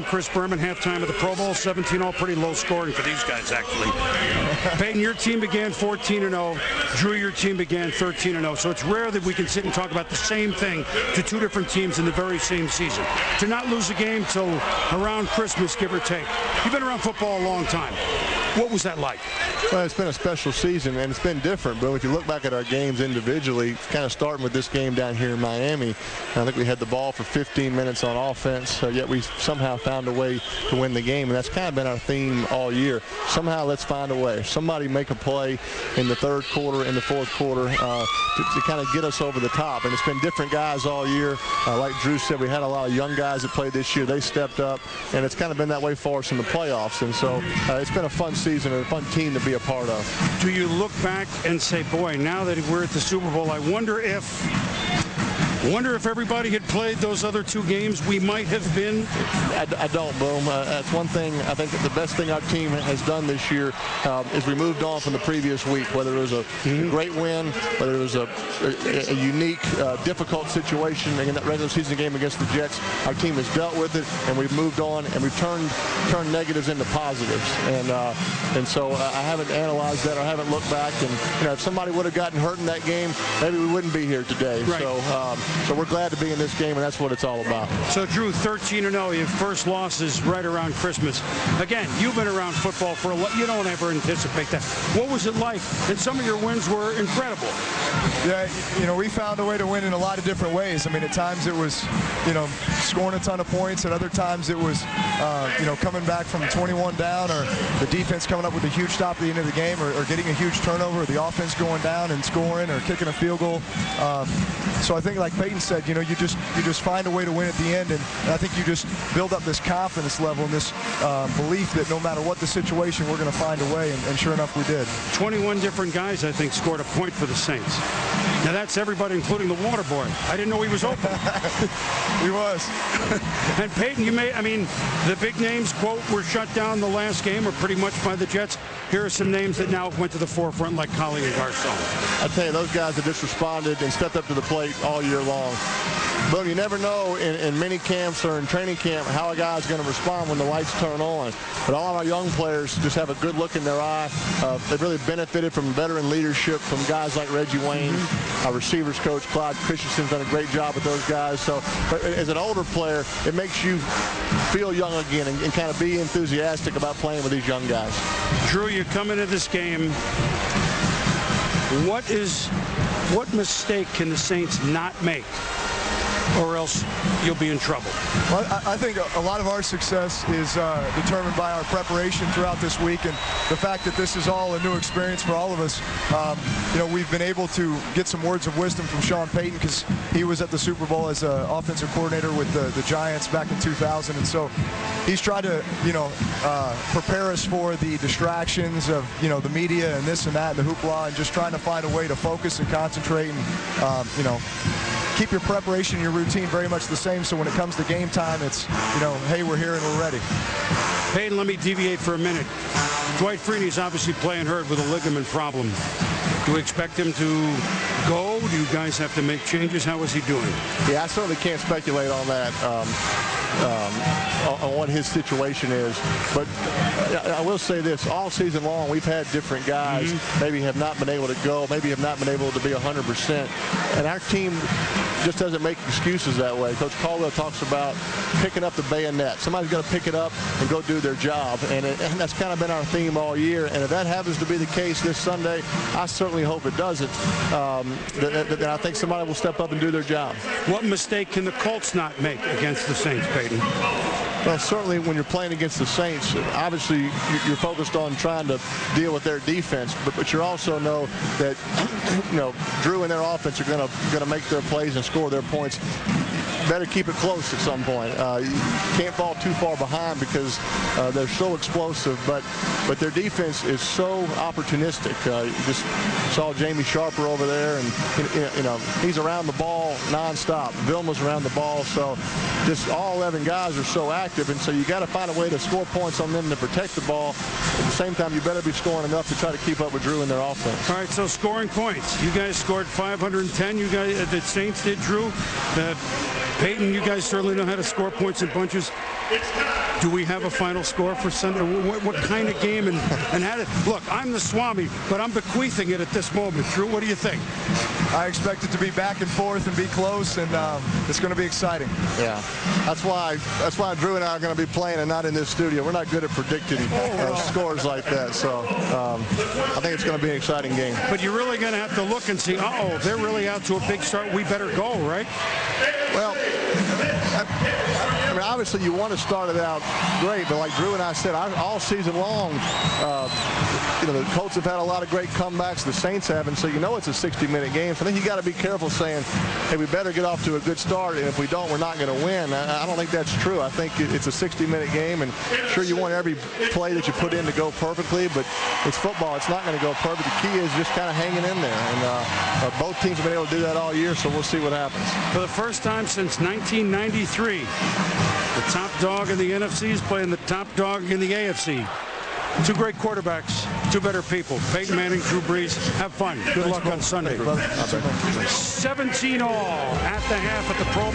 Chris Berman, halftime of the Pro Bowl, 17-0, pretty low scoring for these guys, actually. Peyton, your team began 14-0. Drew, your team began 13-0. So it's rare that we can sit and talk about the same thing to two different teams in the very same season. To not lose a game till around Christmas, give or take. You've been around football a long time. What was that like? Well, it's been a special season, and it's been different. But if you look back at our games individually, kind of starting with this game down here in Miami, I think we had the ball for 15 minutes on offense, yet we somehow found a way to win the game. And that's kind of been our theme all year. Somehow let's find a way. Somebody make a play in the third quarter, in the fourth quarter, to kind of get us over the top. And it's been different guys all year. Like Drew said, we had a lot of young guys that played this year. They stepped up, and it's kind of been that way for us in the playoffs. And so it's been a fun season and a fun team to be a part of. Do you look back and say, boy, now that we're at the Super Bowl, I wonder if everybody had played those other two games, we might have been? I don't, Boom. That's one thing. I think that the best thing our team has done this year is we moved on from the previous week, whether it was a great win, whether it was a unique, difficult situation in that regular season game against the Jets. Our team has dealt with it, and we've moved on, and we've turned negatives into positives. And so I haven't analyzed that or haven't looked back. And if somebody would have gotten hurt in that game, maybe we wouldn't be here today. Right. So we're glad to be in this game, and that's what it's all about. So, Drew, 13-0, your first loss is right around Christmas. Again, you've been around football for a lot. You don't ever anticipate that. What was it like? And some of your wins were incredible. Yeah, we found a way to win in a lot of different ways. I mean, at times it was, scoring a ton of points. At other times it was, coming back from 21 down, or the defense coming up with a huge stop at the end of the game, or getting a huge turnover, or the offense going down and scoring, or kicking a field goal. So I think, like Peyton said, you just find a way to win at the end, and I think you just build up this confidence level and this belief that no matter what the situation, we're going to find a way, and sure enough, we did. 21 different guys, I think, scored a point for the Saints. Now, that's everybody, including the water boy. I didn't know he was open. He was. And Peyton, the big names, quote, were shut down the last game, or pretty much by the Jets. Here are some names that now went to the forefront, like Collie and Garcon. I tell you, those guys have just responded and stepped up to the plate all year long. But you never know in mini camps or in training camp how a guy's going to respond when the lights turn on. But all of our young players just have a good look in their eye. They've really benefited from veteran leadership from guys like Reggie Wayne. Our receivers coach, Clyde Christensen's done a great job with those guys. So but as an older player, it makes you feel young again and kind of be enthusiastic about playing with these young guys. Drew, you come into this game. What mistake can the Saints not make, or else you'll be in trouble? Well, I think a lot of our success is determined by our preparation throughout this week, and the fact that this is all a new experience for all of us. We've been able to get some words of wisdom from Sean Peyton, because he was at the Super Bowl as an offensive coordinator with the Giants back in 2000, and so he's tried to, prepare us for the distractions of, the media and this and that and the hoopla, and just trying to find a way to focus and concentrate and, keep your preparation, your routine very much the same, so when it comes to game time, it's, hey, we're here and we're ready. Peyton, let me deviate for a minute. Dwight Freeney's obviously playing hurt with a ligament problem. Do we expect him to go? Do you guys have to make changes? How is he doing? Yeah, I certainly can't speculate on that, on what his situation is. But I will say this, all season long we've had different guys maybe have not been able to go, maybe have not been able to be 100%. And our team just doesn't make excuses that way. Coach Caldwell talks about picking up the bayonet. Somebody's got to pick it up and go do their job. And that's kind of been our theme all year. And if that happens to be the case this Sunday, I certainly hope it doesn't. Then I think somebody will step up and do their job. What mistake can the Colts not make against the Saints, Peyton? Well, certainly when you're playing against the Saints, obviously you're focused on trying to deal with their defense, but you also know that Drew and their offense are going to make their plays and score their points. Better keep it close at some point. You can't fall too far behind because they're so explosive, but their defense is so opportunistic. You just saw Jamie Sharper over there, and he's around the ball nonstop. Vilma's around the ball, so just all 11 guys are so active, and so you got to find a way to score points on them to protect the ball. At the same time, you better be scoring enough to try to keep up with Drew and their offense. All right, so scoring points. You guys scored 510. You guys, the Saints did, Drew. Peyton, you guys certainly know how to score points in bunches. Do we have a final score for Sunday? What kind of game and how did... Look, I'm the Swami, but I'm bequeathing it at this moment. Drew, what do you think? I expect it to be back and forth and be close, and it's going to be exciting. Yeah, that's why Drew and I are going to be playing and not in this studio. We're not good at predicting scores like that, so I think it's going to be an exciting game. But you're really going to have to look and see, uh-oh, they're really out to a big start. We better go, right? Well, I mean, obviously you want to start it out great, but like Drew and I said, all season long, the Colts have had a lot of great comebacks. The Saints haven't, so you know it's a 60-minute game. So I think you got to be careful saying, hey, we better get off to a good start, and if we don't, we're not going to win. I don't think that's true. I think it's a 60-minute game, and sure, you want every play that you put in to go perfectly, but it's football. It's not going to go perfect. The key is just kind of hanging in there, and both teams have been able to do that all year, so we'll see what happens. For the first time since 1993, the top dog in the NFC is playing the top dog in the AFC. Two great quarterbacks, two better people. Peyton Manning, Drew Brees. Have fun. Good luck on Sunday. 17 all at the half at the Pro Bowl.